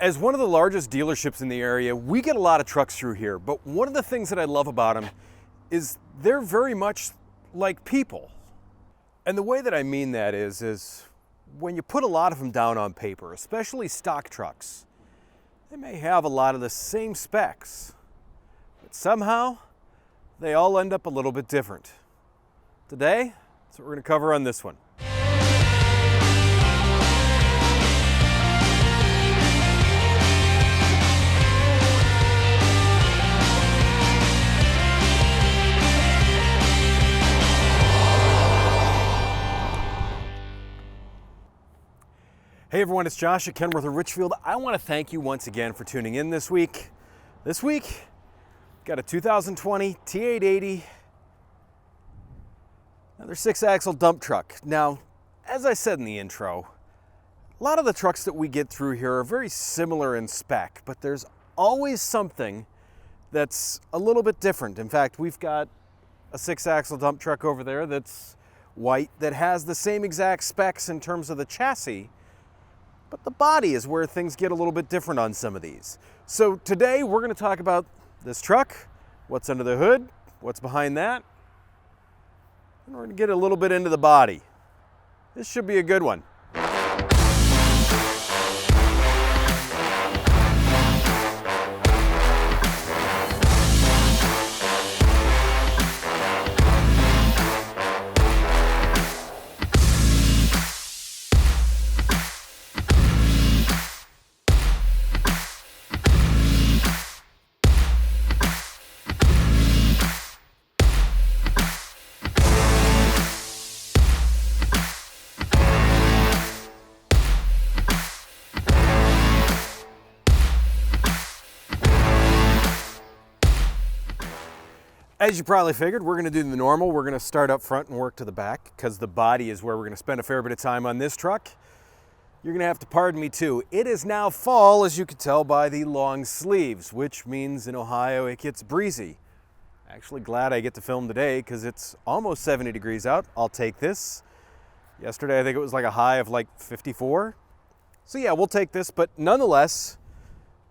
As one of the largest dealerships in the area, we get a lot of trucks through here, but one of the things that I love about them is they're very much like people. And the way that I mean that is when you put a lot of them down on paper, especially stock trucks, they may have a lot of the same specs, but somehow they all end up a little bit different. Today, that's what we're going to cover on this one. Hey everyone, it's Josh at Kenworth of Richfield. I want to thank you once again for tuning in this week. This week, got a 2020 T880, another 6-axle dump truck. Now, as I said in the intro, a lot of the trucks that we get through here are very similar in spec, but there's always something that's a little bit different. In fact, we've got a 6-axle dump truck over there that's white that has the same exact specs in terms of the chassis, but the body is where things get a little bit different on some of these. So today we're going to talk about this truck, what's under the hood, what's behind that, and we're going to get a little bit into the body. This should be a good one. As you probably figured, we're going to do the normal. We're going to start up front and work to the back because the body is where we're going to spend a fair bit of time on this truck. You're going to have to pardon me too. It is now fall, as you can tell by the long sleeves, which means in Ohio it gets breezy. Actually glad I get to film today because it's almost 70 degrees out. I'll take this. Yesterday I think it was like a high of like 54. So yeah, we'll take this, but nonetheless,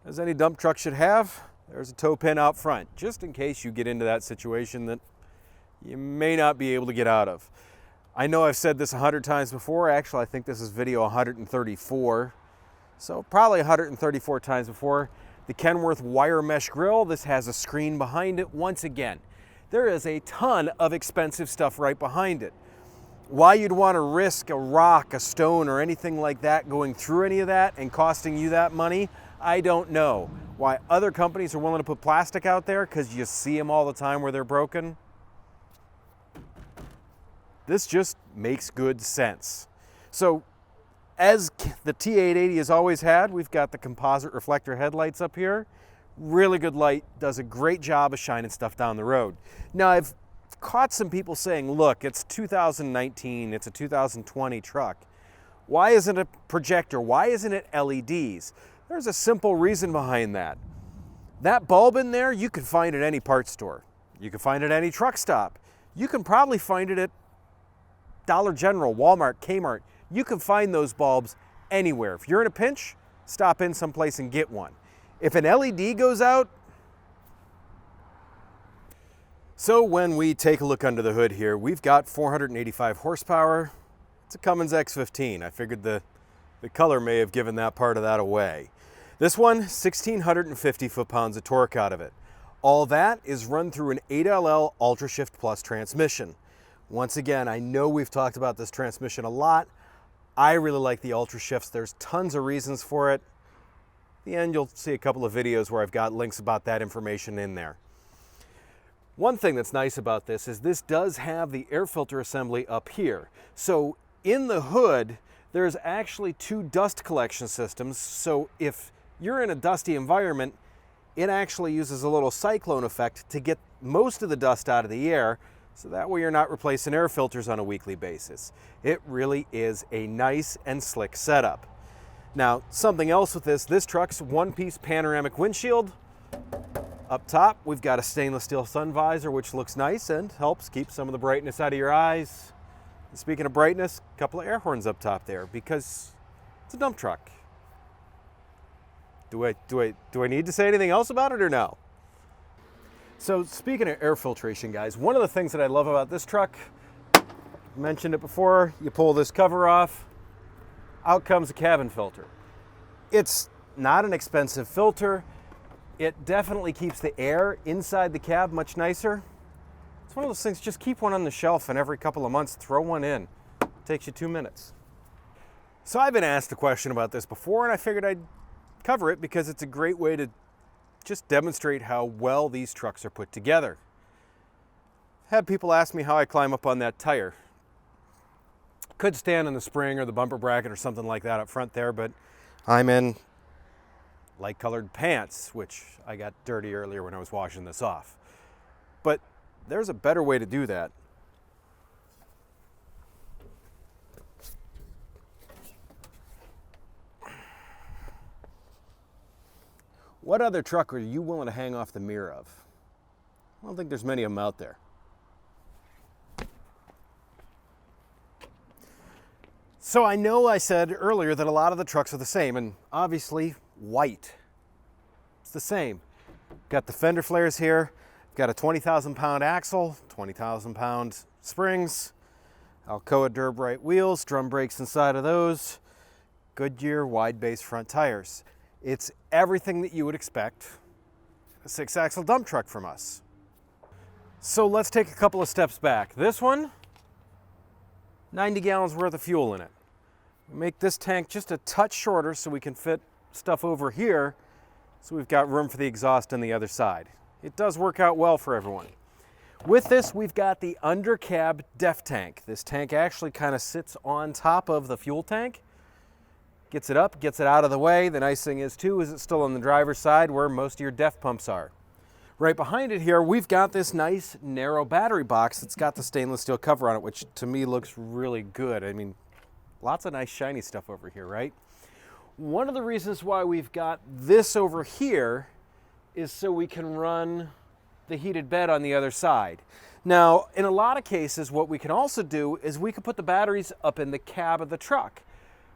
as any dump truck should have, there's a tow pin out front, just in case you get into that situation that you may not be able to get out of. I know I've said this 100 times before. Actually, I think this is video 134. So probably 134 times before. The Kenworth wire mesh grill. This has a screen behind it. Once again, there is a ton of expensive stuff right behind it. Why you'd want to risk a rock, a stone, or anything like that going through any of that and costing you that money, I don't know. Why other companies are willing to put plastic out there because you see them all the time where they're broken. This just makes good sense. So as the T880 has always had, we've got the composite reflector headlights up here. Really good light, does a great job of shining stuff down the road. Now I've caught some people saying, look, it's 2019, it's a 2020 truck. Why isn't it a projector? Why isn't it LEDs? There's a simple reason behind that. That bulb in there, you can find at any parts store. You can find it at any truck stop. You can probably find it at Dollar General, Walmart, Kmart. You can find those bulbs anywhere. If you're in a pinch, stop in someplace and get one. If an LED goes out, so when we take a look under the hood here, we've got 485 horsepower. It's a Cummins X15. I figured the color may have given that part of that away. This one, 1,650 foot-pounds of torque out of it. All that is run through an 8LL Ultra Shift Plus transmission. Once again, I know we've talked about this transmission a lot. I really like the Ultra Shifts. There's tons of reasons for it. At the end, you'll see a couple of videos where I've got links about that information in there. One thing that's nice about this is this does have the air filter assembly up here. So in the hood, there's actually two dust collection systems. So if you're in a dusty environment, it actually uses a little cyclone effect to get most of the dust out of the air, so that way you're not replacing air filters on a weekly basis. It really is a nice and slick setup. Now, something else with this truck's one-piece panoramic windshield. Up top, we've got a stainless steel sun visor, which looks nice and helps keep some of the brightness out of your eyes. And speaking of brightness, a couple of air horns up top there because it's a dump truck. Do I need to say anything else about it or no? So speaking of air filtration, guys, one of the things that I love about this truck, I mentioned it before, you pull this cover off, out comes a cabin filter. It's not an expensive filter. It definitely keeps the air inside the cab much nicer. It's one of those things, just keep one on the shelf and every couple of months throw one in. It takes you 2 minutes. So I've been asked a question about this before and I figured I'd cover it because it's a great way to just demonstrate how well these trucks are put together. I've had people ask me how I climb up on that tire. Could stand in the spring or the bumper bracket or something like that up front there, but I'm in light colored pants, which I got dirty earlier when I was washing this off. But there's a better way to do that. What other truck are you willing to hang off the mirror of? I don't think there's many of them out there. So I know I said earlier that a lot of the trucks are the same, and obviously white. It's the same. Got the fender flares here. Got a 20,000 pound axle, 20,000 pound springs, Alcoa Durbright wheels, drum brakes inside of those, Goodyear wide base front tires. It's everything that you would expect a 6-axle dump truck from us. So let's take a couple of steps back. This one, 90 gallons worth of fuel in it. Make this tank just a touch shorter so we can fit stuff over here so we've got room for the exhaust on the other side. It does work out well for everyone. With this, we've got the under cab def tank. This tank actually kind of sits on top of the fuel tank. Gets it up, gets it out of the way. The nice thing is too, is it's still on the driver's side where most of your def pumps are. Right behind it here, we've got this nice narrow battery box that's got the stainless steel cover on it, which to me looks really good. I mean, lots of nice shiny stuff over here, right? One of the reasons why we've got this over here is so we can run the heated bed on the other side. Now, in a lot of cases, what we can also do is we can put the batteries up in the cab of the truck.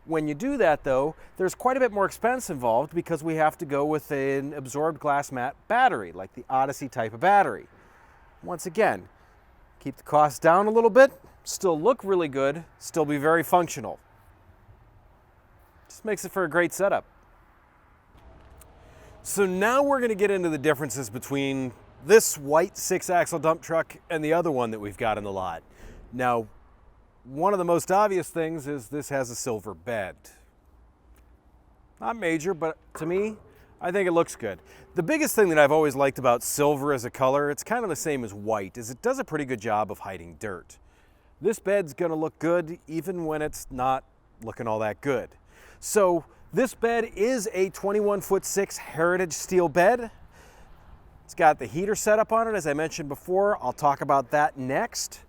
When you do that though, there's quite a bit more expense involved because we have to go with an absorbed glass mat battery, like the Odyssey type of battery. Once again, keep the cost down a little bit, still look really good, still be very functional. Just makes it for a great setup. So now we're going to get into the differences between this white 6-axle dump truck and the other one that we've got in the lot. Now, one of the most obvious things is this has a silver bed. Not major, but to me, I think it looks good. The biggest thing that I've always liked about silver as a color, it's kind of the same as white, is it does a pretty good job of hiding dirt. This bed's going to look good even when it's not looking all that good. So this bed is a 21'6" heritage steel bed. It's got the heater set up on it, as I mentioned before. I'll talk about that next.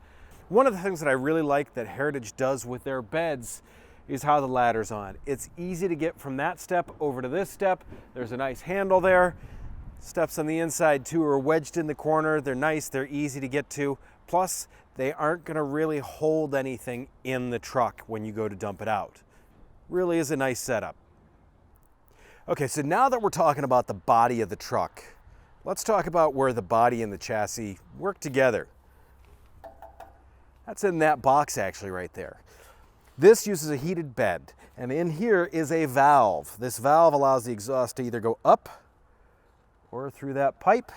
One of the things that I really like that Heritage does with their beds is how the ladder's on. It's easy to get from that step over to this step. There's a nice handle there. Steps on the inside too are wedged in the corner. They're nice, they're easy to get to. Plus, they aren't gonna really hold anything in the truck when you go to dump it out. Really is a nice setup. Okay, so now that we're talking about the body of the truck, let's talk about where the body and the chassis work together. That's in that box actually right there. This uses a heated bed, and in here is a valve. This valve allows the exhaust to either go up or through that pipe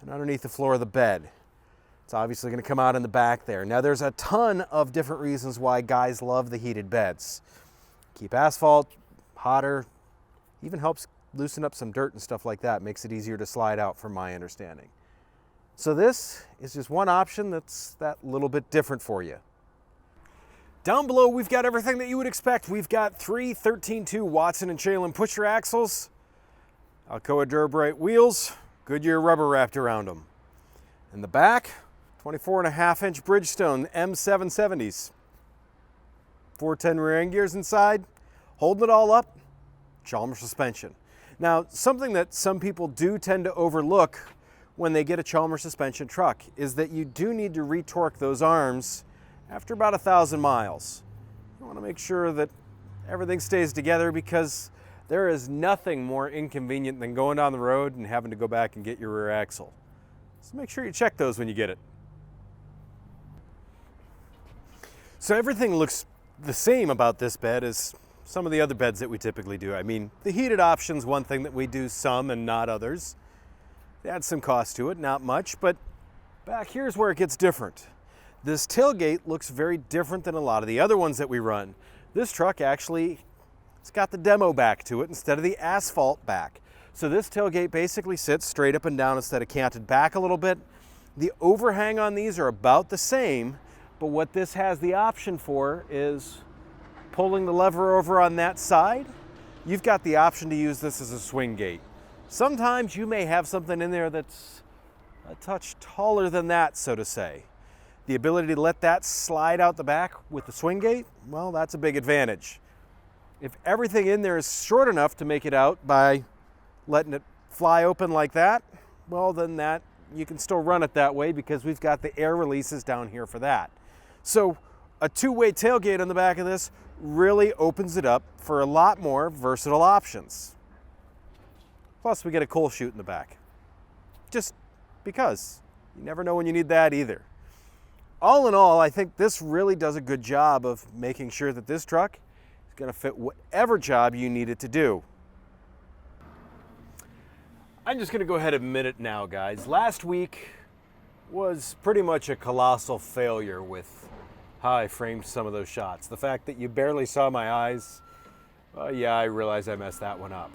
and underneath the floor of the bed. It's obviously going to come out in the back there. Now there's a ton of different reasons why guys love the heated beds. Keep asphalt hotter, even helps loosen up some dirt and stuff like that, makes it easier to slide out from my understanding. So this is just one option that's that little bit different for you. Down below, we've got everything that you would expect. We've got 3 13.2 Watson and Chalin pusher axles, Alcoa Durbright wheels, Goodyear rubber wrapped around them. In the back, 24.5-inch Bridgestone M770s. 410 rear end gears inside, holding it all up, Chalmers suspension. Now, something that some people do tend to overlook when they get a Chalmers suspension truck is that you do need to retorque those arms after about 1,000 miles. You want to make sure that everything stays together because There is nothing more inconvenient than going down the road and having to go back and get your rear axle. So make sure you check those when you get it. So everything looks the same about this bed as some of the other beds that we typically do. I mean, the heated option's one thing that we do some and not others. It adds some cost to it, not much, but back here's where it gets different. This tailgate looks very different than a lot of the other ones that we run. This truck actually, it's got the demo back to it instead of the asphalt back. So this tailgate basically sits straight up and down instead of canted back a little bit. The overhang on these are about the same, but what this has the option for is pulling the lever over on that side. You've got the option to use this as a swing gate. Sometimes you may have something in there that's a touch taller than that, so to say. The ability to let that slide out the back with the swing gate, well, that's a big advantage. If everything in there is short enough to make it out by letting it fly open like that, well, then that you can still run it that way because we've got the air releases down here for that. So a two-way tailgate on the back of this really opens it up for a lot more versatile options. Plus we get a coal chute in the back. Just because. You never know when you need that either. All in all, I think this really does a good job of making sure that this truck is going to fit whatever job you need it to do. I'm just going to go ahead and admit it now, guys. Last week was pretty much a colossal failure with how I framed some of those shots. The fact that you barely saw my eyes, yeah, I realize I messed that one up.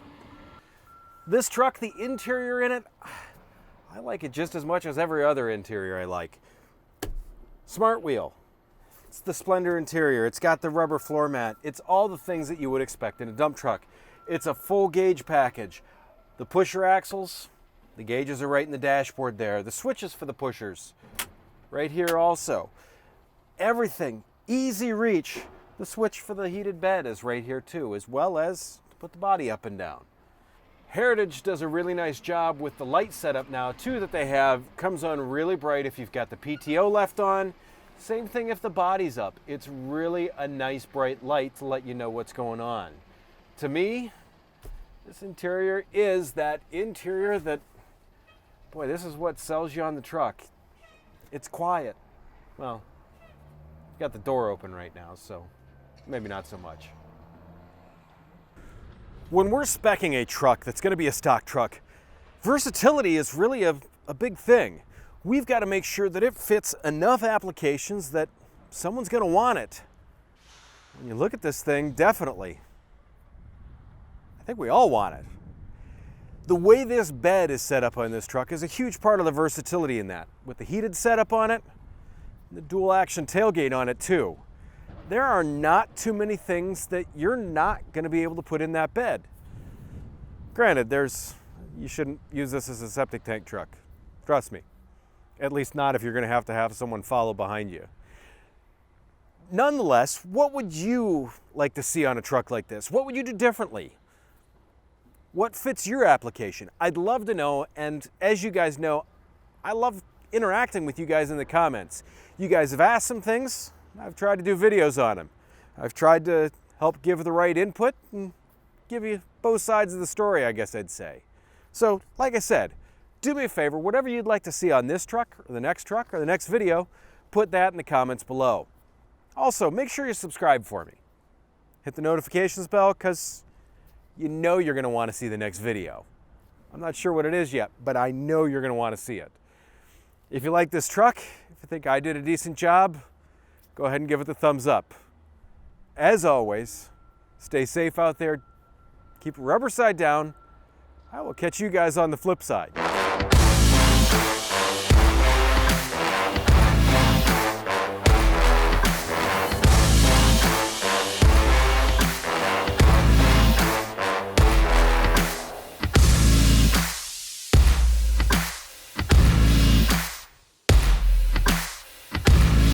This truck, the interior in it, I like it just as much as every other interior I like. Smart wheel. It's the Splendor interior. It's got the rubber floor mat. It's all the things that you would expect in a dump truck. It's a full gauge package. The pusher axles, the gauges are right in the dashboard there. The switches for the pushers, right here also. Everything, easy reach. The switch for the heated bed is right here too, as well as to put the body up and down. Heritage does a really nice job with the light setup now too that they have. Comes on really bright if you've got the PTO left on. Same thing if the body's up. It's really a nice bright light to let you know what's going on. To me, this interior is that interior that, boy, this is what sells you on the truck. It's quiet. Well, you've got the door open right now, so maybe not so much. When we're speccing a truck that's going to be a stock truck, versatility is really a big thing. We've got to make sure that it fits enough applications that someone's going to want it. When you look at this thing, definitely. I think we all want it. The way this bed is set up on this truck is a huge part of the versatility in that. With the heated setup on it, the dual action tailgate on it too. There are not too many things that you're not going to be able to put in that bed. Granted, you shouldn't use this as a septic tank truck. Trust me. At least not if you're going to have someone follow behind you. Nonetheless, what would you like to see on a truck like this? What would you do differently? What fits your application? I'd love to know, and as you guys know, I love interacting with you guys in the comments. You guys have asked some things. I've tried to do videos on them. I've tried to help give the right input and give you both sides of the story, I guess I'd say. So, like I said, do me a favor, whatever you'd like to see on this truck, or the next video, put that in the comments below. Also, make sure you subscribe for me. Hit the notifications bell, because you know you're going to want to see the next video. I'm not sure what it is yet, but I know you're going to want to see it. If you like this truck, if you think I did a decent job, go ahead and give it the thumbs up. As always, stay safe out there. Keep it rubber side down. I will catch you guys on the flip side.